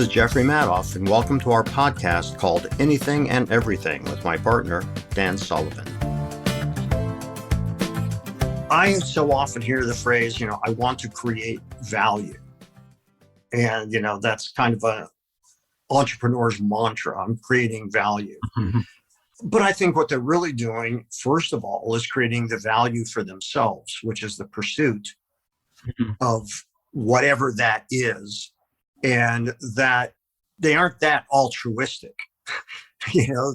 is Jeffrey Madoff, and welcome to our podcast called Anything and Everything with my partner, Dan Sullivan. I so often hear the phrase, I want to create value. And, that's kind of an entrepreneur's mantra. I'm creating value. Mm-hmm. But I think what they're really doing, first of all, is creating the value for themselves, which is the pursuit of whatever that is. And that they aren't that altruistic.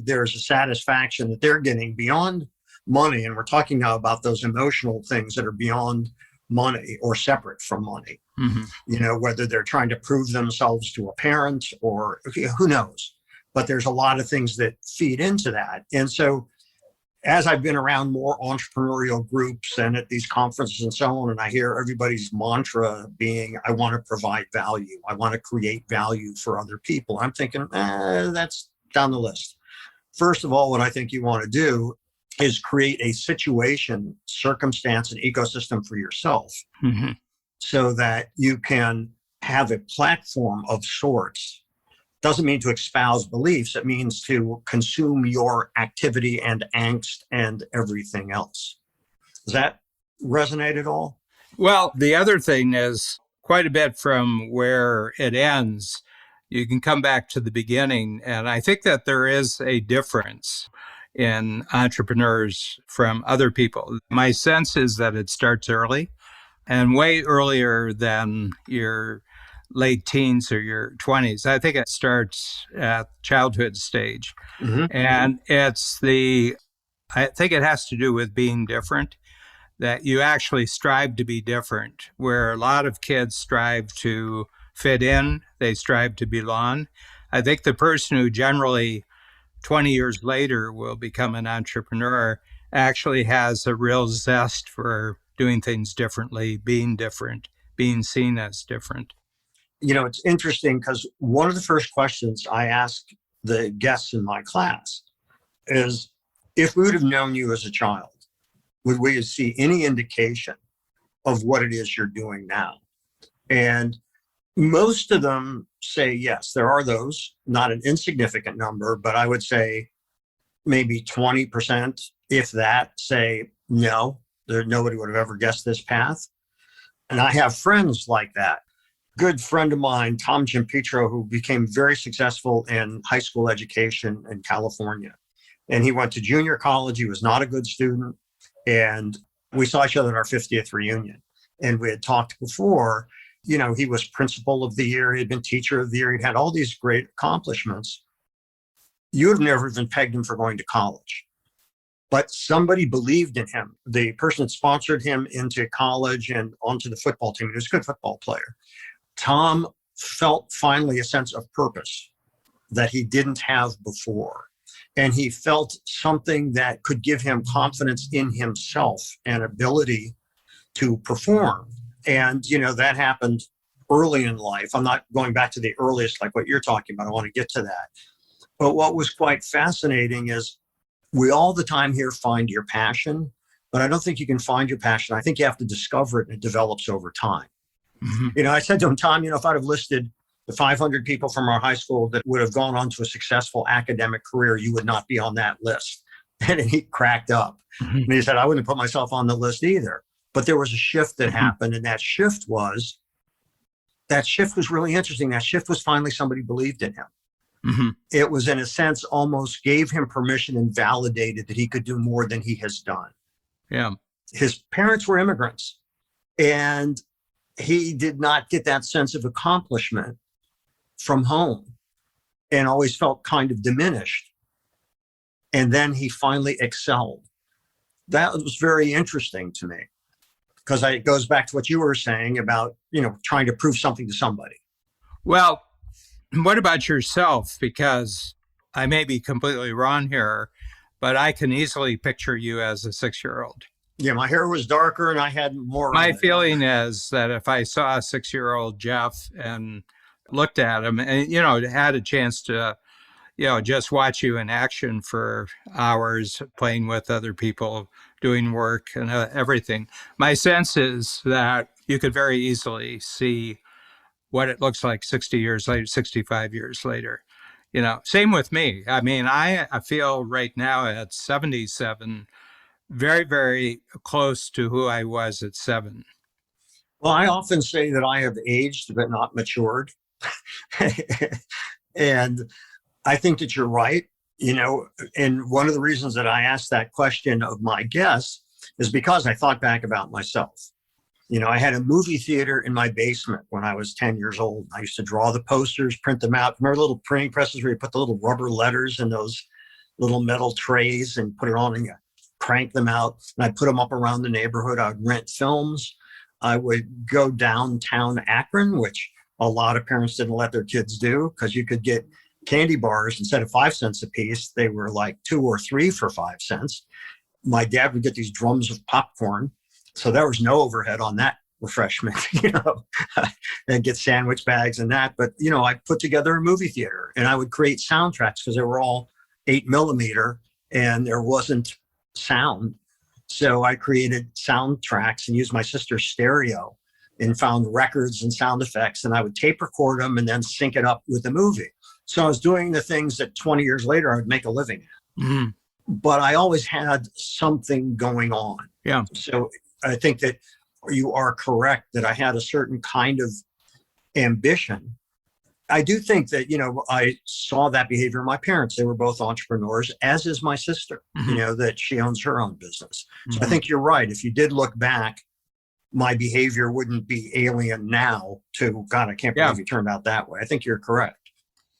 There's a satisfaction that they're getting beyond money. And we're talking now about those emotional things that are beyond money or separate from money. Mm-hmm. Whether they're trying to prove themselves to a parent or who knows. But there's a lot of things that feed into that. And so as I've been around more entrepreneurial groups and at these conferences and so on, and I hear everybody's mantra being, I want to provide value. I want to create value for other people. I'm thinking, that's down the list. First of all, what I think you want to do is create a situation, circumstance, and ecosystem for yourself so that you can have a platform of sorts. Doesn't mean to espouse beliefs. It means to consume your activity and angst and everything else. Does that resonate at all? Well, the other thing is quite a bit from where it ends. You can come back to the beginning. And I think that there is a difference in entrepreneurs from other people. My sense is that it starts early and way earlier than your late teens or your 20s. I think it starts at childhood stage. And I think it has to do with being different, that you actually strive to be different, where a lot of kids strive to fit in, they strive to belong. I think the person who generally 20 years later will become an entrepreneur actually has a real zest for doing things differently, being different, being seen as different. It's interesting because one of the first questions I ask the guests in my class is, if we would have known you as a child, would we see any indication of what it is you're doing now? And most of them say yes. There are those, not an insignificant number, but I would say maybe 20%, if that, say no, nobody would have ever guessed this path. And I have friends like that. Good friend of mine, Tom Giampetro, who became very successful in high school education in California. And he went to junior college. He was not a good student. And we saw each other at our 50th reunion. And we had talked before, he was principal of the year. He had been teacher of the year. He'd had all these great accomplishments. You would have never even pegged him for going to college. But somebody believed in him. The person that sponsored him into college and onto the football team, he was a good football player. Tom felt finally a sense of purpose that he didn't have before. And he felt something that could give him confidence in himself and ability to perform. And, that happened early in life. I'm not going back to the earliest, like what you're talking about. I want to get to that. But what was quite fascinating is we all the time here find your passion, but I don't think you can find your passion. I think you have to discover it, and it develops over time. I said to him, Tom, if I'd have listed the 500 people from our high school that would have gone on to a successful academic career, you would not be on that list. And he cracked up. And he said, I wouldn't put myself on the list either. But there was a shift that happened. And that shift was really interesting. That shift was finally somebody believed in him. It was, in a sense, almost gave him permission and validated that he could do more than he has done. Yeah. His parents were immigrants. And he did not get that sense of accomplishment from home and always felt kind of diminished. And then he finally excelled. That was very interesting to me because it goes back to what you were saying about, trying to prove something to somebody. Well, what about yourself? Because I may be completely wrong here, but I can easily picture you as a 6-year-old. Yeah, my hair was darker and I had more. My feeling is that if I saw a 6-year-old Jeff and looked at him and, had a chance to, just watch you in action for hours, playing with other people, doing work and everything. My sense is that you could very easily see what it looks like 60 years later, 65 years later. Same with me. I mean, I feel right now at 77, very, very close to who I was at 7. Well, I often say that I have aged but not matured. And I think that you're right. And one of the reasons that I asked that question of my guests is because I thought back about myself. I had a movie theater in my basement when I was 10 years old. I used to draw the posters, print them out. Remember little printing presses where you put the little rubber letters in those little metal trays and put it on and you crank them out? And I'd put them up around the neighborhood. I would rent films. I would go downtown Akron, which a lot of parents didn't let their kids do because you could get candy bars instead of 5 cents a piece. They were like 2 or 3 for 5 cents. My dad would get these drums of popcorn. So there was no overhead on that refreshment, and get sandwich bags and that. But, I put together a movie theater and I would create soundtracks because they were all 8mm and there wasn't sound. So I created soundtracks and used my sister's stereo and found records and sound effects. And I would tape record them and then sync it up with the movie. So I was doing the things that 20 years later I would make a living at. Mm-hmm. But I always had something going on. Yeah. So I think that you are correct that I had a certain kind of ambition. I do think that, I saw that behavior in my parents. They were both entrepreneurs, as is my sister, mm-hmm. That she owns her own business. So mm-hmm. I think you're right. If you did look back, my behavior wouldn't be alien now to, God, I can't believe you turned out that way. I think you're correct.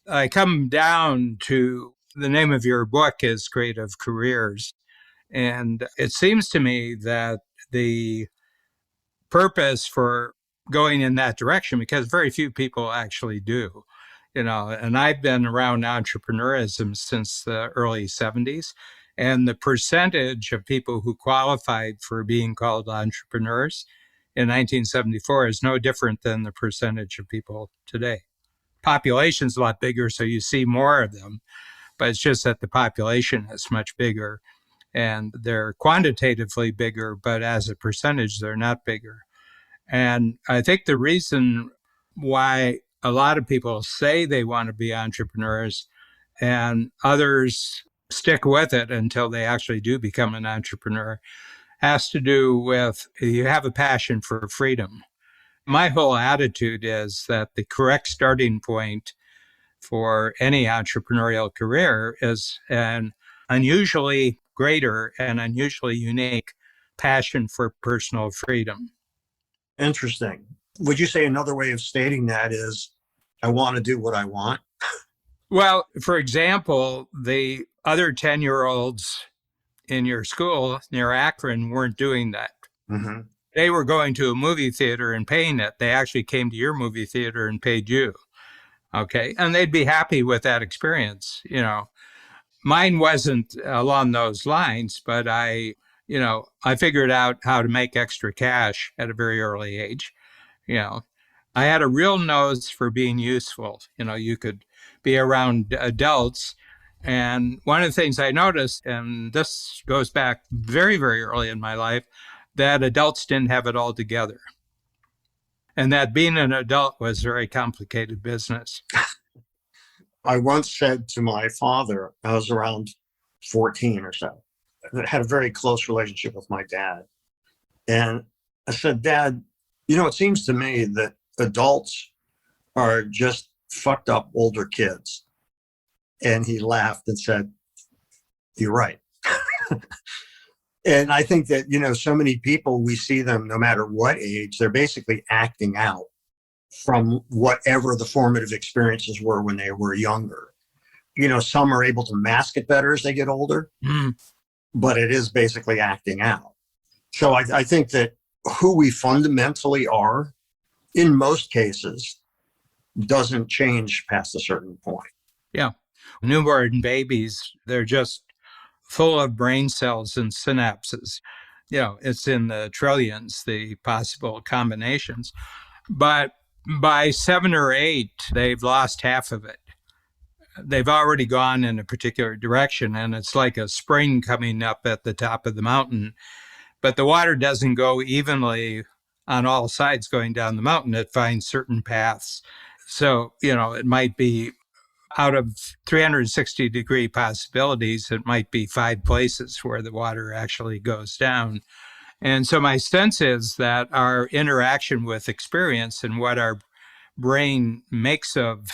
I come down to the name of your book is Creative Careers. And it seems to me that the purpose for going in that direction, because very few people actually do, and I've been around entrepreneurism since the early 70s. And the percentage of people who qualified for being called entrepreneurs in 1974 is no different than the percentage of people today. Population's a lot bigger, so you see more of them, but it's just that the population is much bigger and they're quantitatively bigger, but as a percentage, they're not bigger. And I think the reason why a lot of people say they want to be entrepreneurs and others stick with it until they actually do become an entrepreneur has to do with you have a passion for freedom. My whole attitude is that the correct starting point for any entrepreneurial career is an unusually greater and unusually unique passion for personal freedom. Interesting. Would you say another way of stating that is, I want to do what I want? Well, for example, the other 10-year-olds in your school near Akron weren't doing that. Mm-hmm. They were going to a movie theater and paying it. They actually came to your movie theater and paid you. Okay. And they'd be happy with that experience. Mine wasn't along those lines, but I figured out how to make extra cash at a very early age. I had a real nose for being useful. You could be around adults. And one of the things I noticed, and this goes back very, very early in my life, that adults didn't have it all together. And that being an adult was very complicated business. I once said to my father, I was around 14 or so, I had a very close relationship with my dad. And I said, Dad, it seems to me that adults are just fucked up older kids. And he laughed and said, you're right. And I think that, so many people, we see them no matter what age, they're basically acting out from whatever the formative experiences were when they were younger. Some are able to mask it better as they get older, but it is basically acting out. So I think that who we fundamentally are, in most cases, doesn't change past a certain point. Yeah. Newborn babies, they're just full of brain cells and synapses. It's in the trillions, the possible combinations. But by 7 or 8, they've lost half of it. They've already gone in a particular direction, and it's like a spring coming up at the top of the mountain. But the water doesn't go evenly on all sides going down the mountain. It finds certain paths. So, it might be out of 360-degree possibilities, it might be 5 places where the water actually goes down. And so my sense is that our interaction with experience and what our brain makes of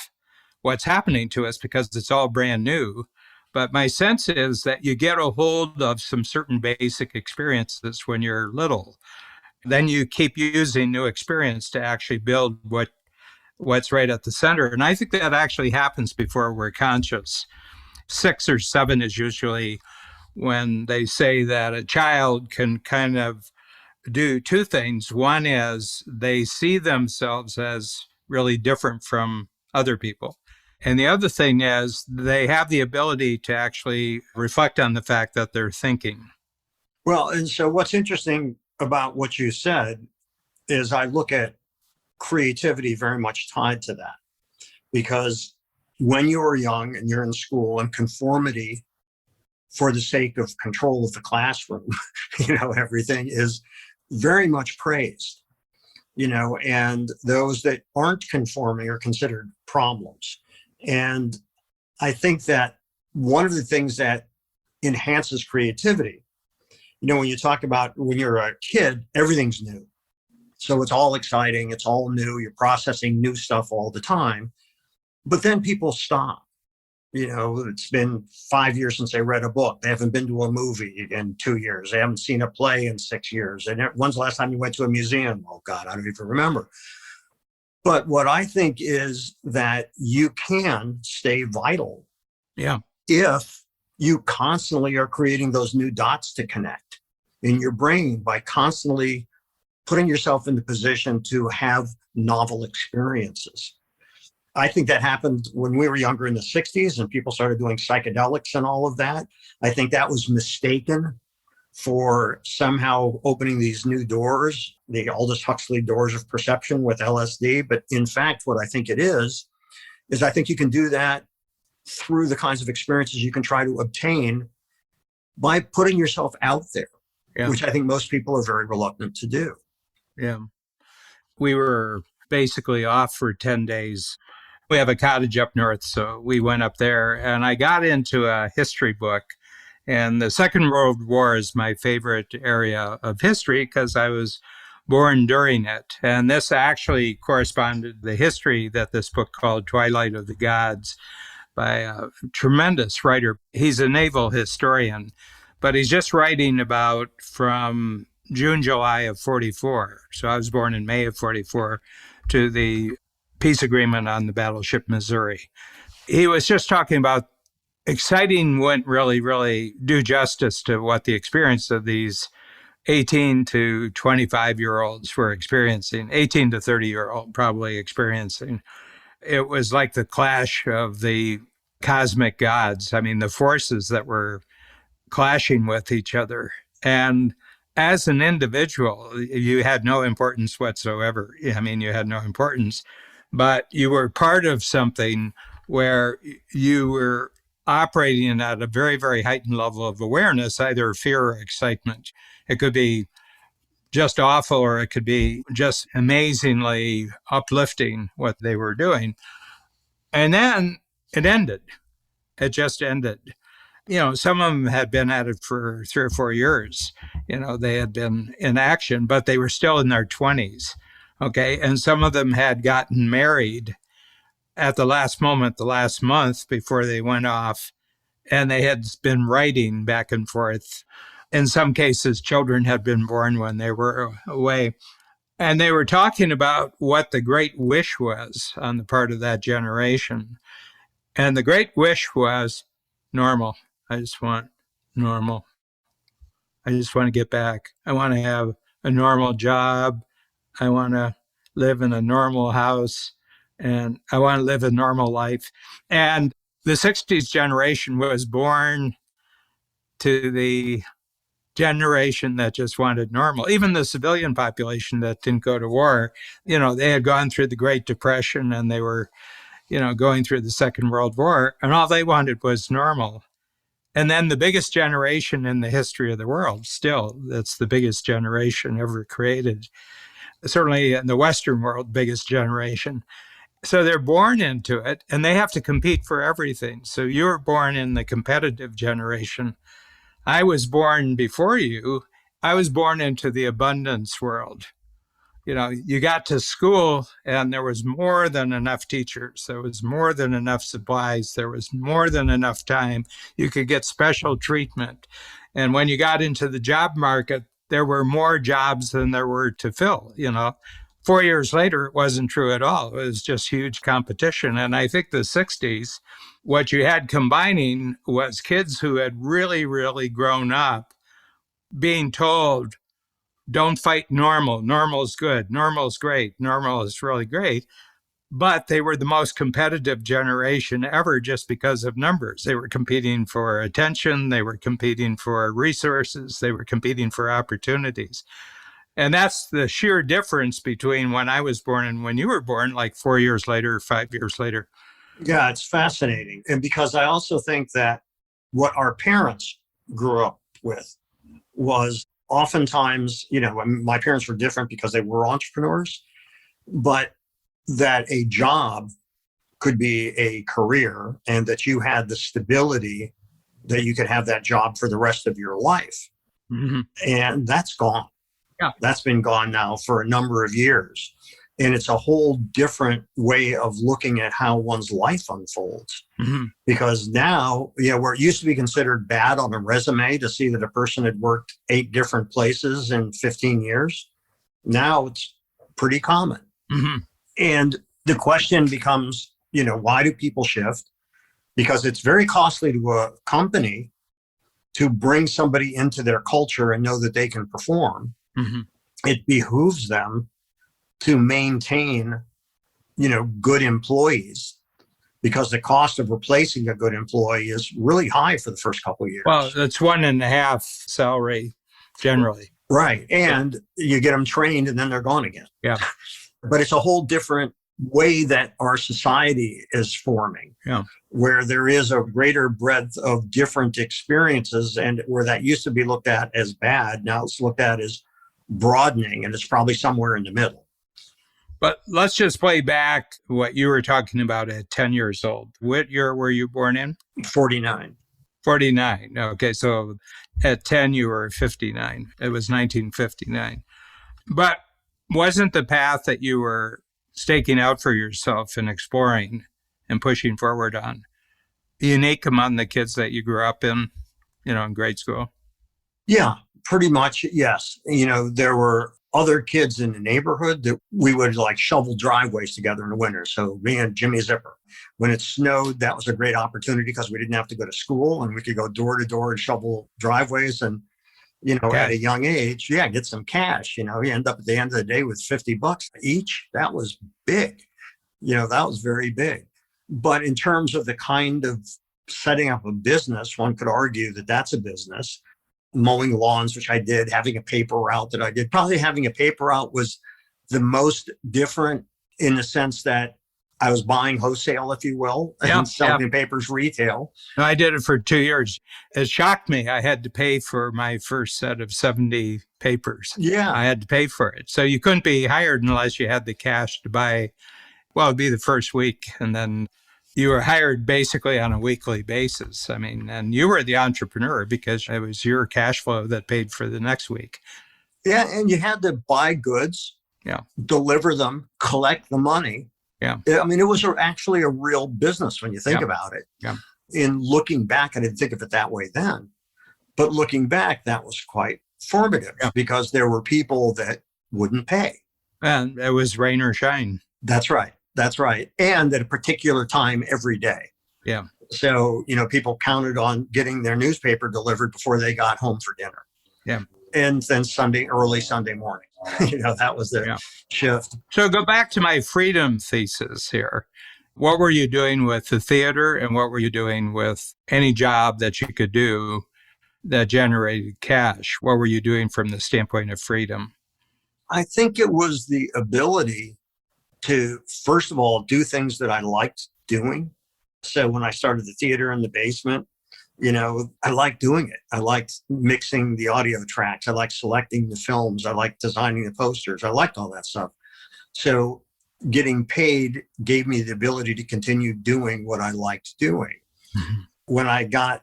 what's happening to us, because it's all brand new. But my sense is that you get a hold of some certain basic experiences when you're little. Then you keep using new experience to actually build what's right at the center. And I think that actually happens before we're conscious. 6 or 7 is usually when they say that a child can kind of do 2 things. One is they see themselves as really different from other people. And the other thing is they have the ability to actually reflect on the fact that they're thinking. Well, and so what's interesting about what you said is I look at creativity very much tied to that, because when you are young and you're in school, and conformity for the sake of control of the classroom, everything is very much praised, and those that aren't conforming are considered problems. And I think that one of the things that enhances creativity, when you talk about when you're a kid, everything's new. So it's all exciting. It's all new. You're processing new stuff all the time. But then people stop. It's been 5 years since they read a book. They haven't been to a movie in 2 years. They haven't seen a play in 6 years. And when's the last time you went to a museum? Oh, God, I don't even remember. But what I think is that you can stay vital if you constantly are creating those new dots to connect in your brain by constantly putting yourself in the position to have novel experiences. I think that happened when we were younger in the 60s and people started doing psychedelics and all of that. I think that was mistaken for somehow opening these new doors, the Aldous Huxley doors of perception with LSD. But in fact, what I think it is I think you can do that through the kinds of experiences you can try to obtain by putting yourself out there, which I think most people are very reluctant to do. Yeah. We were basically off for 10 days. We have a cottage up north, so we went up there, and I got into a history book. And the Second World War is my favorite area of history because I was born during it. And this actually corresponded to the history that this book called Twilight of the Gods by a tremendous writer. He's a naval historian, but he's just writing about from June, July of 44. So I was born in May of 44 to the peace agreement on the battleship Missouri. He was just talking about exciting, wouldn't really do justice to what the experience of these 18 to 25-year-olds were experiencing, 18 to 30-year-old probably experiencing. It was like the clash of the cosmic gods. I mean, the forces that were clashing with each other. And as an individual, you had no importance whatsoever. I mean, you had no importance, but you were part of something where you were operating at a very, very heightened level of awareness, either fear or excitement. It could be just awful, or it could be just amazingly uplifting what they were doing. And then it ended. It just ended. Some of them had been at it for 3 or 4 years. They had been in action, but they were still in their 20s. Okay. And some of them had gotten married at the last moment, the last month before they went off. And they had been writing back and forth. In some cases, children had been born when they were away. And they were talking about what the great wish was on the part of that generation. And the great wish was normal. I just want normal. I just want to get back. I want to have a normal job. I want to live in a normal house. And I want to live a normal life. And the 60s generation was born to the generation that just wanted normal. Even the civilian population that didn't go to war, they had gone through the Great Depression and they were, going through the Second World War, and all they wanted was normal. And then the biggest generation in the history of the world, still, that's the biggest generation ever created, certainly in the Western world, biggest generation. So they're born into it and they have to compete for everything. So you were born in the competitive generation. I was born before you. I was born into the abundance world. You got to school and there was more than enough teachers. There was more than enough supplies. There was more than enough time. You could get special treatment. And when you got into the job market, there were more jobs than there were to fill. 4 years later, it wasn't true at all. It was just huge competition. And I think the 60s, what you had combining was kids who had really, really grown up being told, don't fight normal. Normal is good. Normal is great. Normal is really great. But they were the most competitive generation ever just because of numbers. They were competing for attention. They were competing for resources. They were competing for opportunities. And that's the sheer difference between when I was born and when you were born, like 4 years later, 5 years later. Yeah, it's fascinating. And because I also think that what our parents grew up with was oftentimes, my parents were different because they were entrepreneurs, but that a job could be a career and that you had the stability that you could have that job for the rest of your life. Mm-hmm. And that's gone. Yeah. That's been gone now for a number of years. And it's a whole different way of looking at how one's life unfolds. Mm-hmm. Because now, where it used to be considered bad on a resume to see that a person had worked 8 different places in 15 years, now it's pretty common. Mm-hmm. And the question becomes, why do people shift? Because it's very costly to a company to bring somebody into their culture and know that they can perform. Mm-hmm. It behooves them to maintain, good employees, because the cost of replacing a good employee is really high for the first couple of years. Well, that's 1.5 salary generally. Right. And you get them trained and then they're gone again. Yeah. But it's a whole different way that our society is forming, where there is a greater breadth of different experiences, and where that used to be looked at as bad, now it's looked at as broadening, and it's probably somewhere in the middle. But let's just play back what you were talking about at 10 years old. What year were you born in? 49. 49. Okay, so at 10, you were 59. It was 1959. But wasn't the path that you were staking out for yourself and exploring and pushing forward on unique among the kids that you grew up in grade school? Yeah, pretty much, yes. There were other kids in the neighborhood that we would shovel driveways together in the winter. So me and Jimmy Zipper, when it snowed, that was a great opportunity because we didn't have to go to school and we could go door to door and shovel driveways. And, at a young age, get some cash. You end up at the end of the day with $50 each. That was big. That was very big. But in terms of the kind of setting up a business, one could argue that that's a business. Mowing lawns, which I did, having a paper route that I did. Probably having a paper route was the most different in the sense that I was buying wholesale, if you will, and selling papers retail. I did it for 2 years. It shocked me. I had to pay for my first set of 70 papers. Yeah. I had to pay for it. So you couldn't be hired unless you had the cash to buy. Well, it'd be the first week. And then you were hired basically on a weekly basis. And you were the entrepreneur because it was your cash flow that paid for the next week. Yeah. And you had to buy goods, deliver them, collect the money. Yeah. It was actually a real business when you think about it. Yeah. In looking back, I didn't think of it that way then. But looking back, that was quite formative because there were people that wouldn't pay. And it was rain or shine. That's right. That's right. And at a particular time every day. Yeah. So, people counted on getting their newspaper delivered before they got home for dinner. Yeah. And then early Sunday morning, that was the shift. So go back to my freedom thesis here. What were you doing with the theater and what were you doing with any job that you could do that generated cash? What were you doing from the standpoint of freedom? I think it was the ability to, first of all, do things that I liked doing. So when I started the theater in the basement, I liked doing it. I liked mixing the audio tracks. I liked selecting the films. I liked designing the posters. I liked all that stuff. So getting paid gave me the ability to continue doing what I liked doing. Mhm. When I got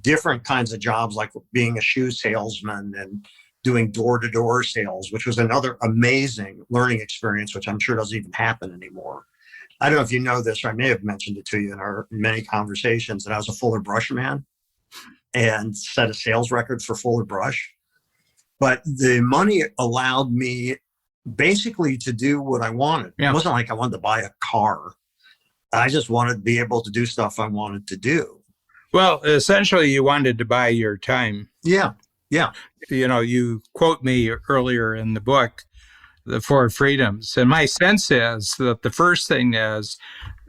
different kinds of jobs, like being a shoe salesman and doing door-to-door sales, which was another amazing learning experience, which I'm sure doesn't even happen anymore. I don't know if you know this, or I may have mentioned it to you in our many conversations, that I was a Fuller Brush man and set a sales record for Fuller Brush. But the money allowed me basically to do what I wanted. Yeah. It wasn't like I wanted to buy a car. I just wanted to be able to do stuff I wanted to do. Well, essentially, you wanted to buy your time. Yeah. Yeah. You quote me earlier in the book, The Four Freedoms. And my sense is that the first thing is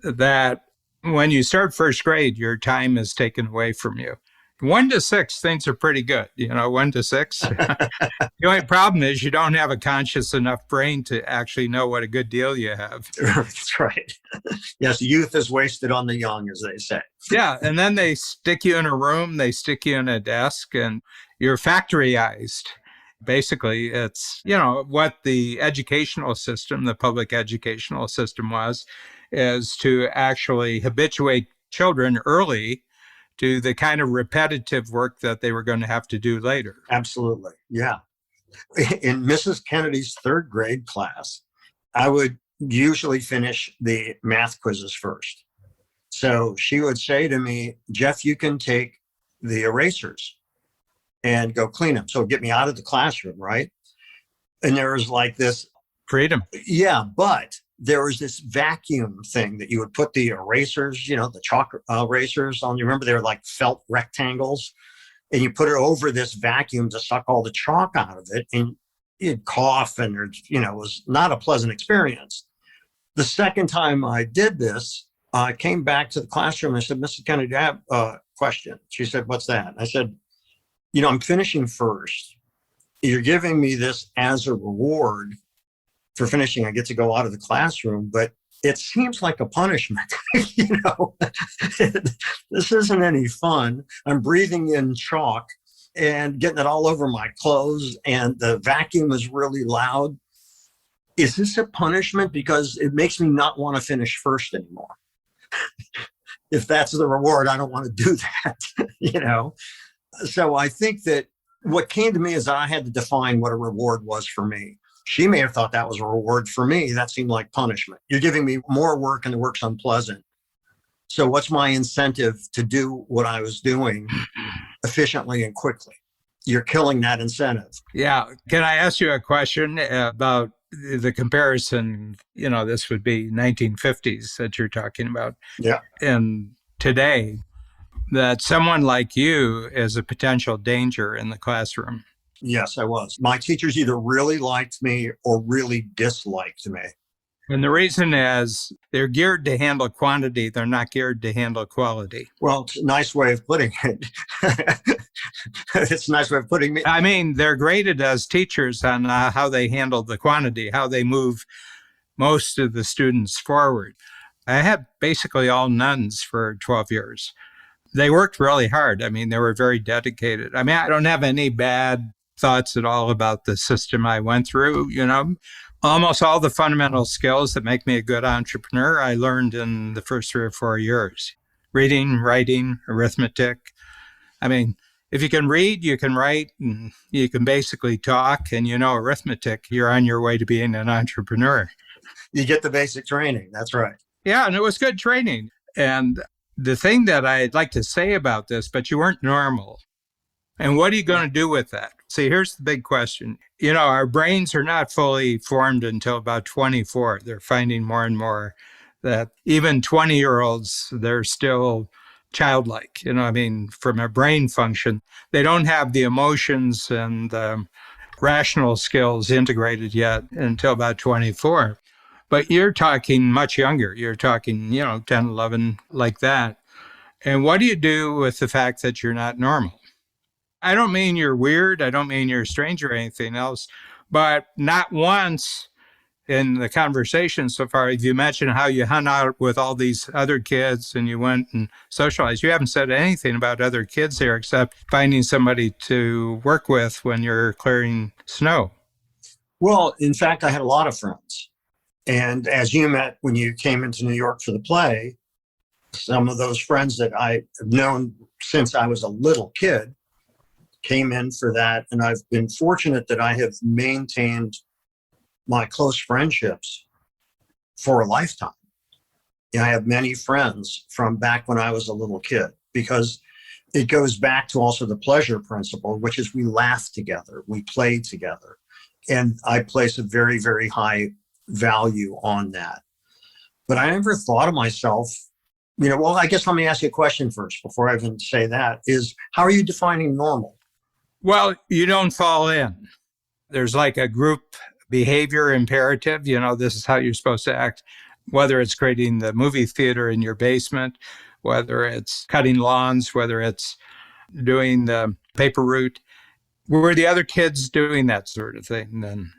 that when you start first grade, your time is taken away from you. 1 to 6, things are pretty good. 1 to 6. The only problem is you don't have a conscious enough brain to actually know what a good deal you have. That's right. Yes, youth is wasted on the young, as they say. Yeah. And then they stick you in a room, they stick you in a desk, and you're factoryized. Basically, it's, what the educational system, the public educational system is to actually habituate children early to the kind of repetitive work that they were going to have to do later. Absolutely. Yeah. In Mrs. Kennedy's third grade class, I would usually finish the math quizzes first. So she would say to me, Jeff, you can take the erasers and go clean them. So get me out of the classroom, right? And there was like this freedom. Yeah, but there was this vacuum thing that you would put the erasers, the chalk erasers on. You remember they were like felt rectangles, and you put it over this vacuum to suck all the chalk out of it, and you'd cough, and it was not a pleasant experience. The second time I did this, I came back to the classroom and I said, Mrs. Kennedy, I have a question. She said, what's that? I said, I'm finishing first. You're giving me this as a reward for finishing. I get to go out of the classroom, but it seems like a punishment. This isn't any fun. I'm breathing in chalk and getting it all over my clothes, and the vacuum is really loud. Is this a punishment? Because it makes me not want to finish first anymore. If that's the reward, I don't want to do that, So I think that what came to me is that I had to define what a reward was for me. She may have thought that was a reward for me. That seemed like punishment. You're giving me more work and the work's unpleasant. So what's my incentive to do what I was doing efficiently and quickly? You're killing that incentive. Yeah. Can I ask you a question about the comparison? This would be 1950s that you're talking about. Yeah. And today, that someone like you is a potential danger in the classroom. Yes, I was. My teachers either really liked me or really disliked me. And the reason is they're geared to handle quantity. They're not geared to handle quality. Well, it's a nice way of putting it. It's a nice way of putting it. I mean, they're graded as teachers on how they handle the quantity, how they move most of the students forward. I had basically all nuns for 12 years. They worked really hard. I mean, they were very dedicated. I mean, I don't have any bad thoughts at all about the system I went through. Almost all the fundamental skills that make me a good entrepreneur, I learned in the first 3 or 4 years. Reading, writing, arithmetic. I mean, if you can read, you can write, and you can basically talk, and arithmetic, you're on your way to being an entrepreneur. You get the basic training. That's right. Yeah, and it was good training. And the thing that I'd like to say about this, but you weren't normal. And what are you going to do with that? See, here's the big question. Our brains are not fully formed until about 24. They're finding more and more that even 20-year-olds, they're still childlike. From a brain function, they don't have the emotions and the rational skills integrated yet until about 24. But you're talking much younger. You're talking, 10, 11, like that. And what do you do with the fact that you're not normal? I don't mean you're weird. I don't mean you're strange or anything else. But not once in the conversation so far, if you mentioned how you hung out with all these other kids and you went and socialized, you haven't said anything about other kids here except finding somebody to work with when you're clearing snow. Well, in fact, I had a lot of friends. And as you met when you came into New York for the play, some of those friends that I've known since I was a little kid came in for that. And I've been fortunate that I have maintained my close friendships for a lifetime. I have many friends from back when I was a little kid, because it goes back to also the pleasure principle, which is we laugh together, we play together. And I place a very, very high value on that. But I never thought of myself, well, I guess let me ask you a question first before I even say that, is how are you defining normal? Well, you don't fall in. There's like a group behavior imperative. This is how you're supposed to act, whether it's creating the movie theater in your basement, whether it's cutting lawns, whether it's doing the paper route. Were the other kids doing that sort of thing then?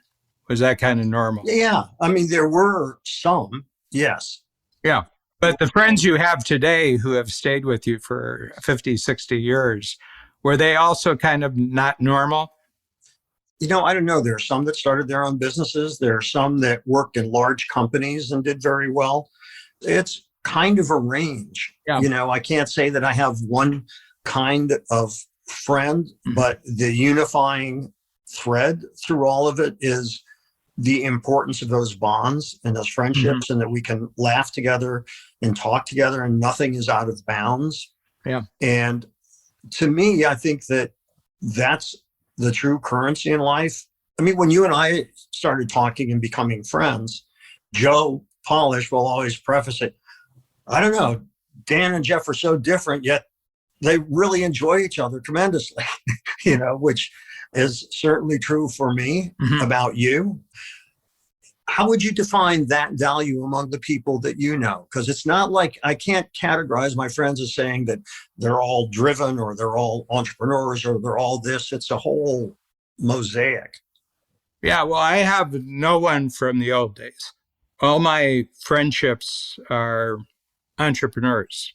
Was that kind of normal? Yeah. I mean, there were some, yes. Yeah. But the friends you have today who have stayed with you for 50, 60 years, were they also kind of not normal? I don't know. There are some that started their own businesses. There are some that worked in large companies and did very well. It's kind of a range. Yeah. I can't say that I have one kind of friend, but the unifying thread through all of it is the importance of those bonds and those friendships, and that we can laugh together and talk together and nothing is out of bounds. Yeah. And to me, I think that that's the true currency in life. I mean, when you and I started talking and becoming friends, Joe Polish will always preface it, I don't know, Dan and Jeff are so different, yet they really enjoy each other tremendously, which is certainly true for me about you. How would you define that value among the people that you know? Because it's not like I can't categorize my friends as saying that they're all driven or they're all entrepreneurs or they're all this. It's a whole mosaic. Yeah, well, I have no one from the old days. All my friendships are entrepreneurs,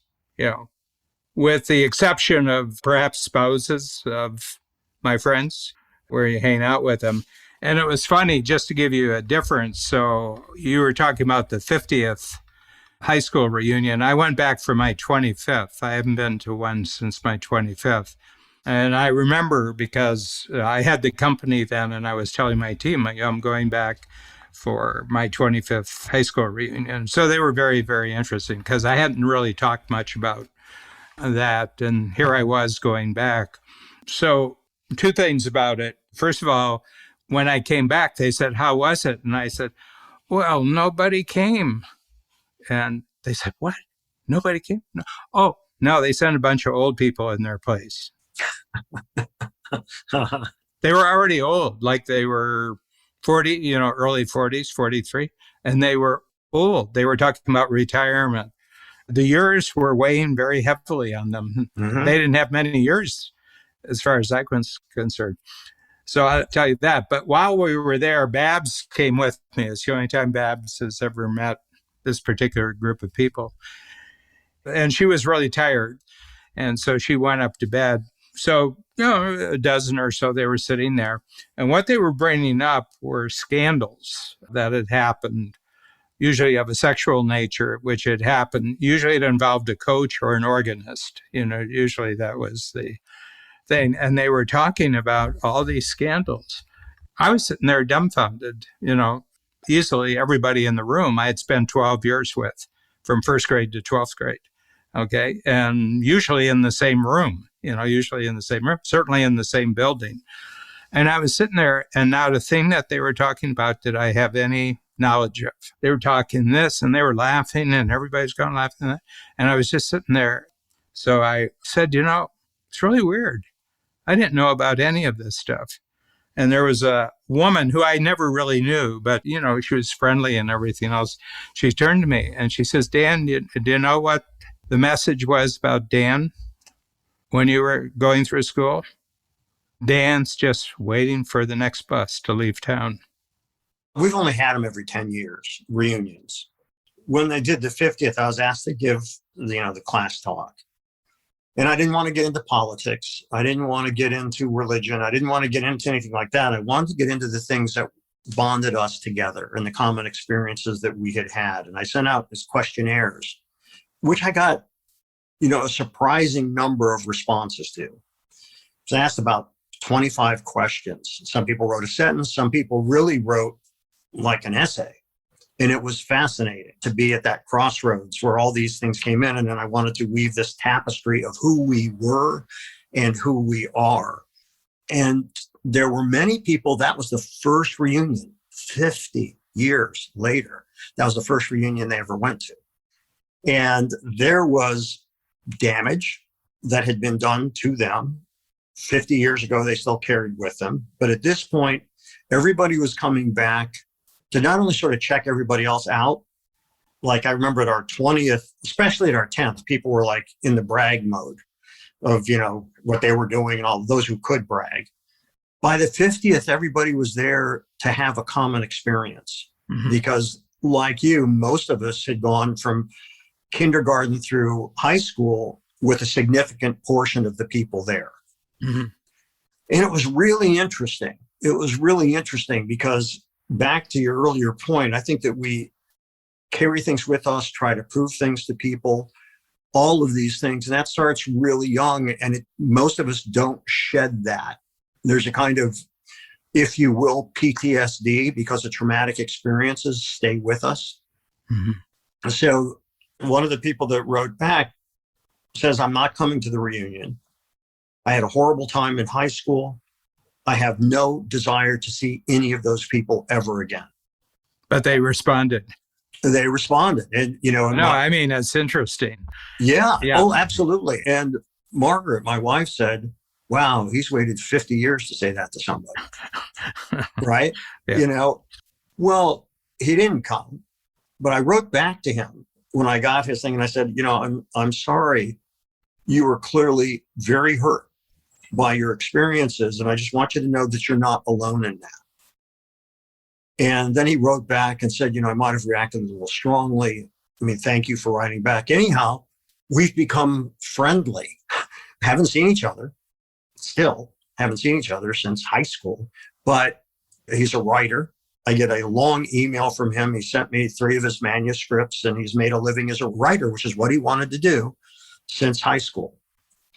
with the exception of perhaps spouses of my friends where you hang out with them. And it was funny, just to give you a difference. So you were talking about the 50th high school reunion. I went back for my 25th. I haven't been to one since my 25th. And I remember because I had the company then, and I was telling my team, I'm going back for my 25th high school reunion. So they were very, very interesting because I hadn't really talked much about that. And here I was going back. So two things about it. First of all, when I came back, they said, how was it? And I said, well, nobody came. And they said, what? Nobody came? No. Oh, no, they sent a bunch of old people in their place. They were already old, like they were 40, early 40s, 43. And they were old. They were talking about retirement. The years were weighing very heavily on them. They didn't have many years as far as I was concerned. So I'll tell you that. But while we were there, Babs came with me. It's the only time Babs has ever met this particular group of people. And she was really tired. And so she went up to bed. So, a dozen or so, they were sitting there. And what they were bringing up were scandals that had happened, usually of a sexual nature, which had happened. Usually it involved a coach or an organist. Usually that was the thing. And they were talking about all these scandals. I was sitting there dumbfounded, easily everybody in the room I had spent 12 years with from first grade to 12th grade. Okay. And usually in the same room, certainly in the same building. And I was sitting there, and not a thing that they were talking about did I have any knowledge of. They were talking this and they were laughing and everybody's going laughing. And I was just sitting there. So I said, it's really weird. I didn't know about any of this stuff. And there was a woman who I never really knew, but, she was friendly and everything else. She turned to me and she says, Dan, do you know what the message was about Dan when you were going through school? Dan's just waiting for the next bus to leave town. We've only had them every 10 years, reunions. When they did the 50th, I was asked to give, the class talk. And I didn't want to get into politics. I didn't want to get into religion. I didn't want to get into anything like that. I wanted to get into the things that bonded us together and the common experiences that we had had. And I sent out these questionnaires, which I got, a surprising number of responses to. So I asked about 25 questions. Some people wrote a sentence. Some people really wrote like an essay. And it was fascinating to be at that crossroads where all these things came in. And then I wanted to weave this tapestry of who we were and who we are. And there were many people, that was the first reunion 50 years later. That was the first reunion they ever went to. And there was damage that had been done to them. 50 years ago, they still carried with them. But at this point, everybody was coming back to not only sort of check everybody else out. Like I remember at our 20th, especially at our 10th, people were like in the brag mode of, what they were doing and all those who could brag. By the 50th, everybody was there to have a common experience because like you, most of us had gone from kindergarten through high school with a significant portion of the people there. And it was really interesting. It was really interesting because back to your earlier point, I think that we carry things with us, try to prove things to people, all of these things. And that starts really young. And most of us don't shed that. There's a kind of, if you will, PTSD because the traumatic experiences stay with us. So one of the people that wrote back says, I'm not coming to the reunion. I had a horrible time in high school. I have no desire to see any of those people ever again. But they responded. They responded. And, it's interesting. Yeah. Oh, absolutely. And Margaret, my wife, said, wow, he's waited 50 years to say that to somebody. Right? Yeah. Well, he didn't come. But I wrote back to him when I got his thing and I said, I'm sorry. You were clearly very hurt by your experiences. And I just want you to know that you're not alone in that. And then he wrote back and said, I might have reacted a little strongly. Thank you for writing back. Anyhow, we've become friendly. Haven't seen each other. Still haven't seen each other since high school, but he's a writer. I get a long email from him. He sent me 3 of his manuscripts and he's made a living as a writer, which is what he wanted to do since high school.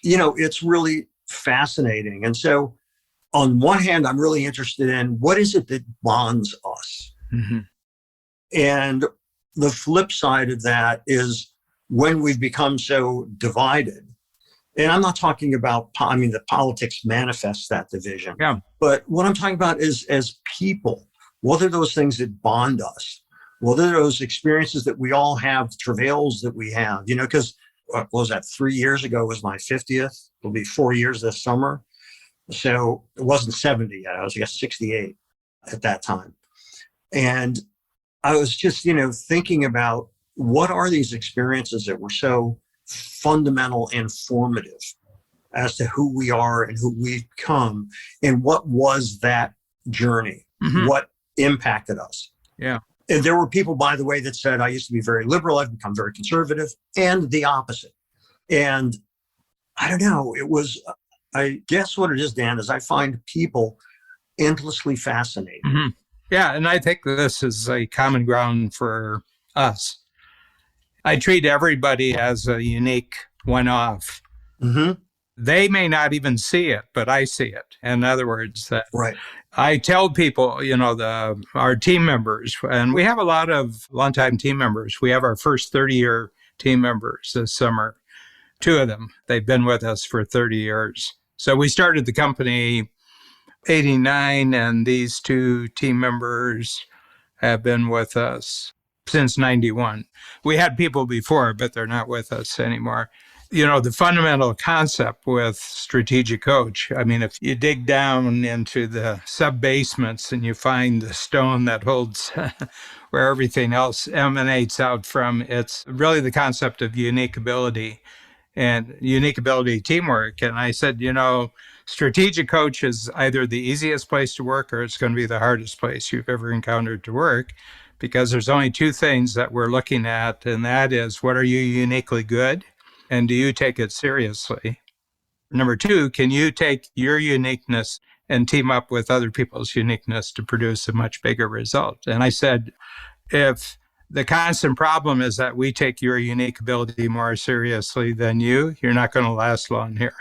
It's really fascinating. And so on one hand, I'm really interested in what is it that bonds us? And the flip side of that is when we've become so divided. And I'm not talking about, the politics manifests that division. Yeah. But what I'm talking about is as people, what are those things that bond us? What are those experiences that we all have, travails that we have? Because what was that? 3 years ago was my 50th. It'll be 4 years this summer. So it wasn't 70 yet. I was, 68 at that time. And I was just, thinking about what are these experiences that were so fundamental and formative as to who we are and who we've become, and what was that journey? What impacted us? Yeah. And there were people, by the way, that said, I used to be very liberal, I've become very conservative, and the opposite. And I don't know, I guess what it is, Dan, is I find people endlessly fascinating. Yeah, and I think this is a common ground for us. I treat everybody as a unique one-off. They may not even see it, but I see it. In other words, right. I tell people, our team members, and we have a lot of longtime team members. We have our first 30-year team members this summer. 2 of them, they've been with us for 30 years. So we started the company 89, and these 2 team members have been with us since 91. We had people before, but they're not with us anymore. The fundamental concept with Strategic Coach, if you dig down into the sub-basements and you find the stone that holds where everything else emanates out from, it's really the concept of unique ability. and unique ability teamwork. And I said, strategic coach is either the easiest place to work or it's going to be the hardest place you've ever encountered to work, because there's only two things that we're looking at. And that is, what are you uniquely good? And do you take it seriously? Number two, can you take your uniqueness and team up with other people's uniqueness to produce a much bigger result? And I said, if the constant problem is that we take your unique ability more seriously than you're not going to last long here.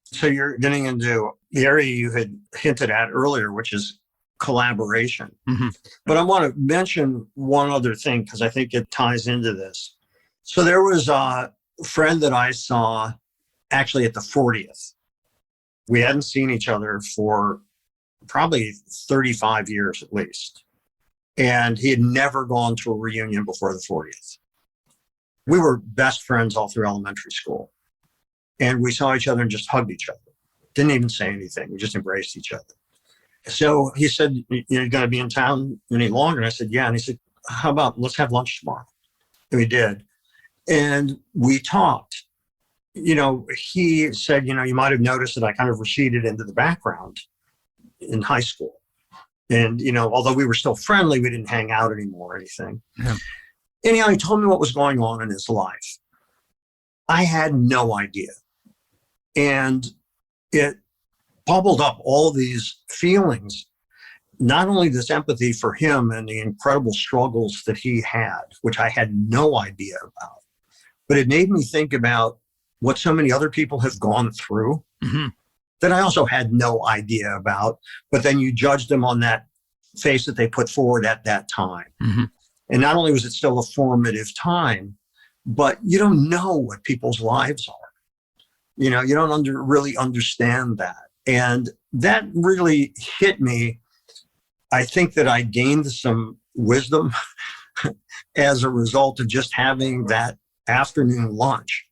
So you're getting into the area you had hinted at earlier, which is collaboration. Mm-hmm. But I want to mention one other thing because I think it ties into this. So there was a friend that I saw actually at the 40th. We hadn't seen each other for probably 35 years at least. And he had never gone to a reunion before the 40th. We were best friends all through elementary school. And we saw each other and just hugged each other. Didn't even say anything. We just embraced each other. So he said, you're going to be in town any longer? And I said, yeah. And he said, how about let's have lunch tomorrow? And we did. And we talked. He said, you might have noticed that I kind of receded into the background in high school. And, although we were still friendly, we didn't hang out anymore or anything. Yeah. Anyhow, he told me what was going on in his life. I had no idea. And it bubbled up all these feelings, not only this empathy for him and the incredible struggles that he had, which I had no idea about, but it made me think about what so many other people have gone through mm-hmm. that I also had no idea about, but then you judge them on that face that they put forward at that time. Mm-hmm. And not only was it still a formative time, but you don't know what people's lives are. You don't really understand that. And that really hit me. I think that I gained some wisdom as a result of just having that afternoon lunch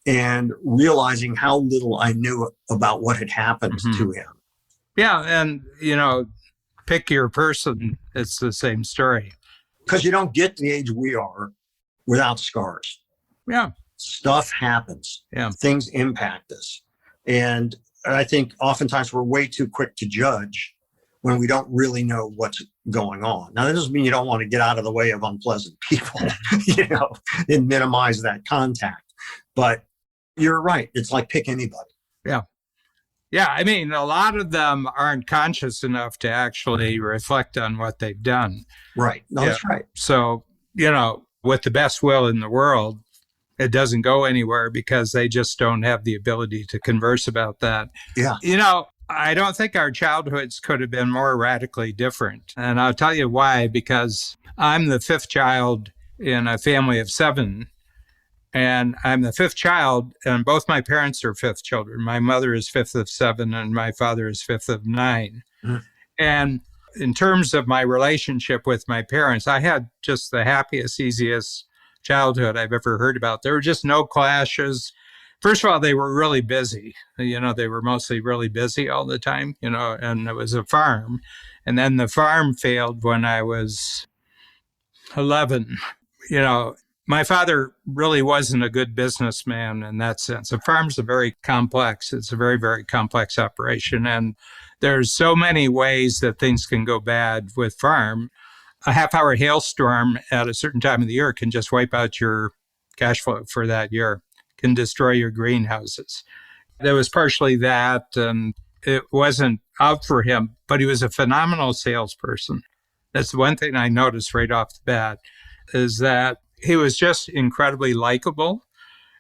and realizing how little I knew about what had happened mm-hmm. to him. Yeah. And, pick your person. It's the same story. Because you don't get to the age we are without scars. Yeah. Stuff happens. Yeah. Things impact us. And I think oftentimes we're way too quick to judge when we don't really know what's going on. Now, that doesn't mean you don't want to get out of the way of unpleasant people, and minimize that contact. But you're right. It's like pick anybody. Yeah. Yeah. I mean, a lot of them aren't conscious enough to actually reflect on what they've done. Right. No, yeah. That's right. So, with the best will in the world, it doesn't go anywhere because they just don't have the ability to converse about that. Yeah. I don't think our childhoods could have been more radically different. And I'll tell you why, because I'm the fifth child in a family of 7. And I'm the fifth child, and both my parents are fifth children. My mother is fifth of 7, and my father is fifth of 9. Mm-hmm. And in terms of my relationship with my parents, I had just the happiest, easiest childhood I've ever heard about. There were just no clashes. First of all, they were really busy. They were mostly really busy all the time, and it was a farm. And then the farm failed when I was 11. My father really wasn't a good businessman in that sense. A farm's it's a very, very complex operation. And there's so many ways that things can go bad with farm. A half-hour hailstorm at a certain time of the year can just wipe out your cash flow for that year, can destroy your greenhouses. There was partially that, and it wasn't out for him, but he was a phenomenal salesperson. That's the one thing I noticed right off the bat, is that he was just incredibly likable.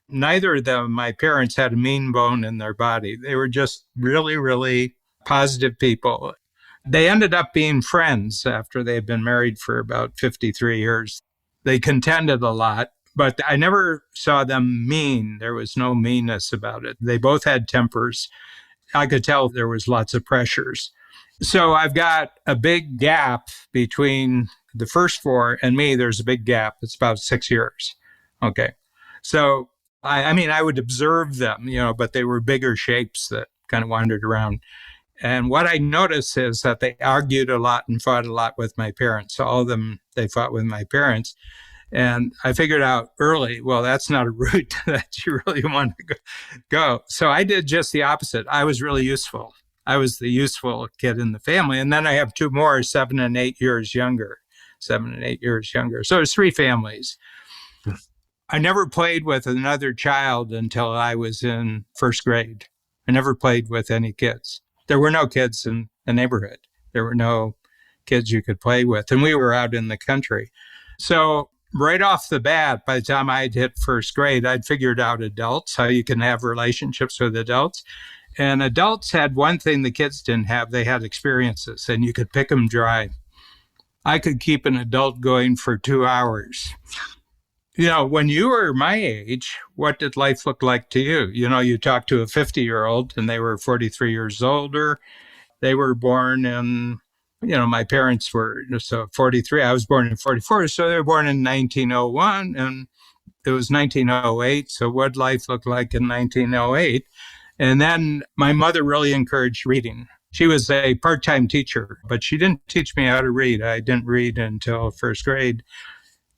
Neither of them, my parents, had a mean bone in their body. They were just really, really positive people. They ended up being friends after they had been married for about 53 years. They contended a lot, but I never saw them mean. There was no meanness about it. They both had tempers. I could tell there was lots of pressures. So I've got a big gap between the first 4 and me. There's a big gap. It's about 6 years. Okay. So, I would observe them, but they were bigger shapes that kind of wandered around. And what I noticed is that they argued a lot and fought a lot with my parents. All of them, they fought with my parents. And I figured out early, well, that's not a route that you really want to go. So I did just the opposite. I was really useful. I was the useful kid in the family. And then I have two more, 7 and 8 years younger. 7 and 8 years younger. So it's three families. I never played with another child until I was in first grade. I never played with any kids. There were no kids in the neighborhood. There were no kids you could play with. And we were out in the country. So right off the bat, by the time I'd hit first grade, I'd figured out adults, how you can have relationships with adults. And adults had one thing the kids didn't have. They had experiences, and you could pick them dry. I could keep an adult going for 2 hours. When you were my age, what did life look like to you? You talked to a 50-year-old and they were 43 years older. They were born in, my parents were, so 43, I was born in 44. So they were born in 1901 and it was 1908. So what life looked like in 1908? And then my mother really encouraged reading. She was a part-time teacher, but she didn't teach me how to read. I didn't read until first grade.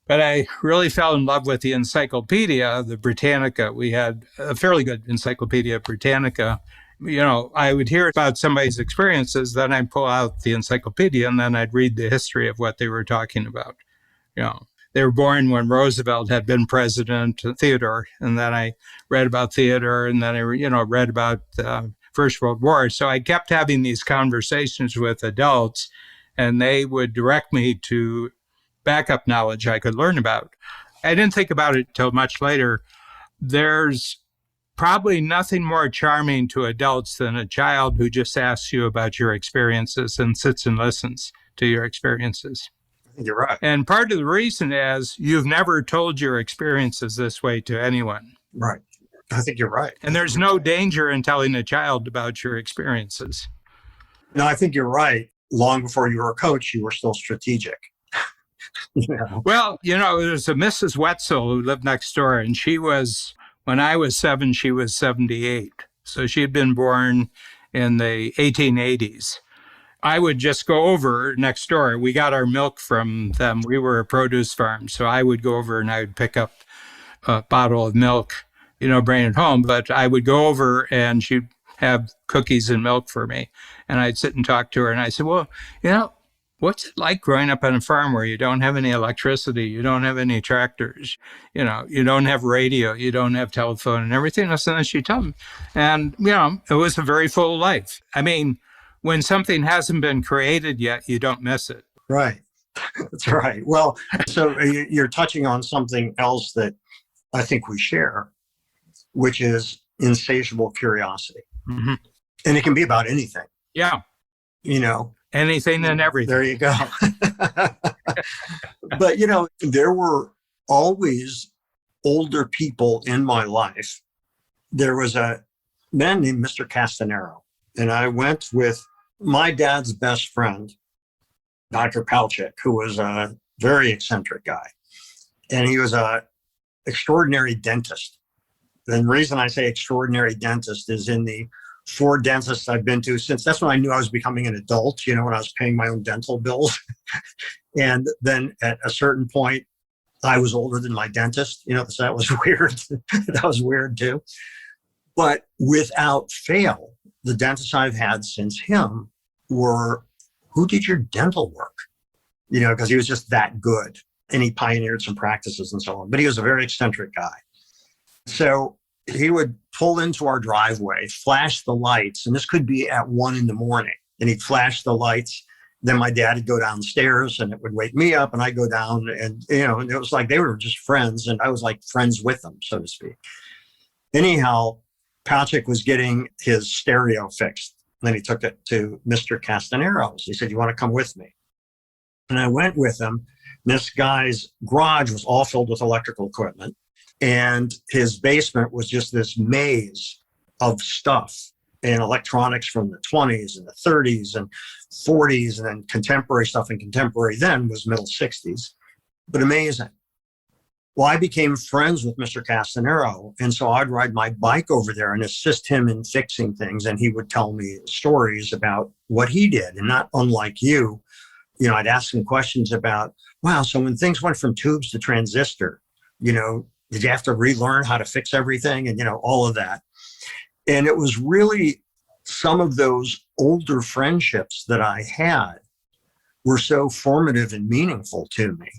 But I really fell in love with the encyclopedia, the Britannica. We had a fairly good Encyclopedia Britannica. I would hear about somebody's experiences, then I'd pull out the encyclopedia and then I'd read the history of what they were talking about. They were born when Roosevelt had been president, Theodore, and then I read about Theodore, and then I, read about the First World War. So I kept having these conversations with adults, and they would direct me to backup knowledge I could learn about. I didn't think about it till much later. There's probably nothing more charming to adults than a child who just asks you about your experiences and sits and listens to your experiences. You're right. And part of the reason is you've never told your experiences this way to anyone. Right. I think you're right. And there's no danger in telling a child about your experiences. No, I think you're right. Long before you were a coach, you were still strategic. Well, there's a Mrs. Wetzel who lived next door, and when I was 7, she was 78. So she had been born in the 1880s. I would just go over next door. We got our milk from them. We were a produce farm. So I would go over and I would pick up a bottle of milk, bring it home. But I would go over and she'd have cookies and milk for me. And I'd sit and talk to her. And I said, well, what's it like growing up on a farm where you don't have any electricity, you don't have any tractors, you don't have radio, you don't have telephone and everything else? And she told me. And, it was a very full life. I mean, when something hasn't been created yet, you don't miss it. Right. That's right. Well, so you're touching on something else that I think we share, which is insatiable curiosity. Mm-hmm. And it can be about anything. Yeah. Anything and everything. There you go. But, there were always older people in my life. There was a man named Mr. Castanero, and I went with my dad's best friend, Dr. Palchik, who was a very eccentric guy. And he was an extraordinary dentist. And the reason I say extraordinary dentist is in the 4 dentists I've been to since, that's when I knew I was becoming an adult, when I was paying my own dental bills. And then at a certain point, I was older than my dentist, so that was weird. That was weird too. But without fail, the dentists I've had since him were, who did your dental work? Because he was just that good. And he pioneered some practices and so on. But he was a very eccentric guy. So he would pull into our driveway, flash the lights, and this could be at 1 a.m. And he'd flash the lights. Then my dad would go downstairs and it would wake me up and I'd go down and, and it was like they were just friends and I was like friends with them, so to speak. Anyhow, Patrick was getting his stereo fixed. And then he took it to Mr. Castanero's. He said, you want to come with me? And I went with him. This guy's garage was all filled with electrical equipment. And his basement was just this maze of stuff and electronics from the 20s and the 30s and 40s, and then contemporary stuff. And contemporary then was middle 60s, but amazing. Well, I became friends with Mr. Castanero. And so I'd ride my bike over there and assist him in fixing things. And he would tell me stories about what he did. And not unlike you, I'd ask them questions about, wow, so when things went from tubes to transistor, did you have to relearn how to fix everything? And, all of that. And it was really some of those older friendships that I had were so formative and meaningful to me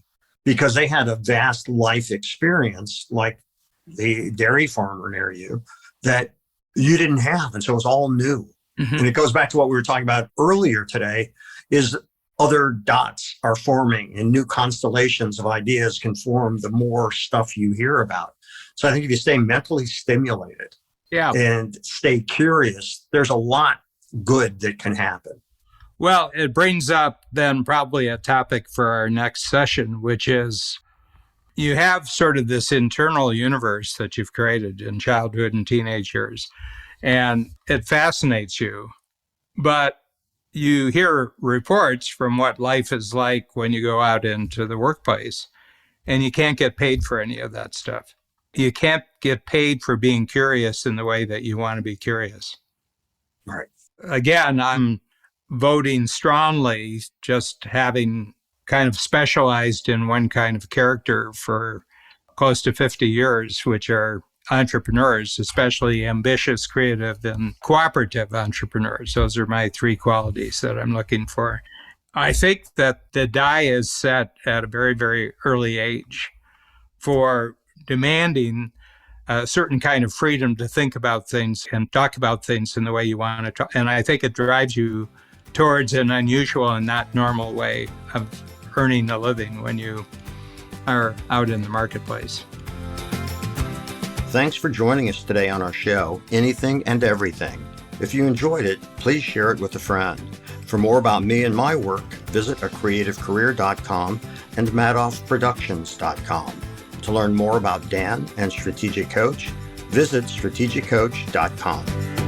because they had a vast life experience like the dairy farmer near you that you didn't have. And so it was all new. Mm-hmm. And it goes back to what we were talking about earlier today is other dots are forming and new constellations of ideas can form the more stuff you hear about. So I think if you stay mentally stimulated and stay curious, there's a lot good that can happen. Well, it brings up then probably a topic for our next session, which is you have sort of this internal universe that you've created in childhood and teenage years, and it fascinates you. But you hear reports from what life is like when you go out into the workplace, and you can't get paid for any of that stuff. You can't get paid for being curious in the way that you want to be curious. Right. Again, I'm voting strongly, just having kind of specialized in one kind of character for close to 50 years, which are entrepreneurs, especially ambitious, creative, and cooperative entrepreneurs. Those are my three qualities that I'm looking for. I think that the die is set at a very, very early age for demanding a certain kind of freedom to think about things and talk about things in the way you want to talk. And I think it drives you towards an unusual and not normal way of earning a living when you are out in the marketplace. Thanks for joining us today on our show, Anything and Everything. If you enjoyed it, please share it with a friend. For more about me and my work, visit acreativecareer.com and madoffproductions.com. To learn more about Dan and Strategic Coach, visit strategiccoach.com.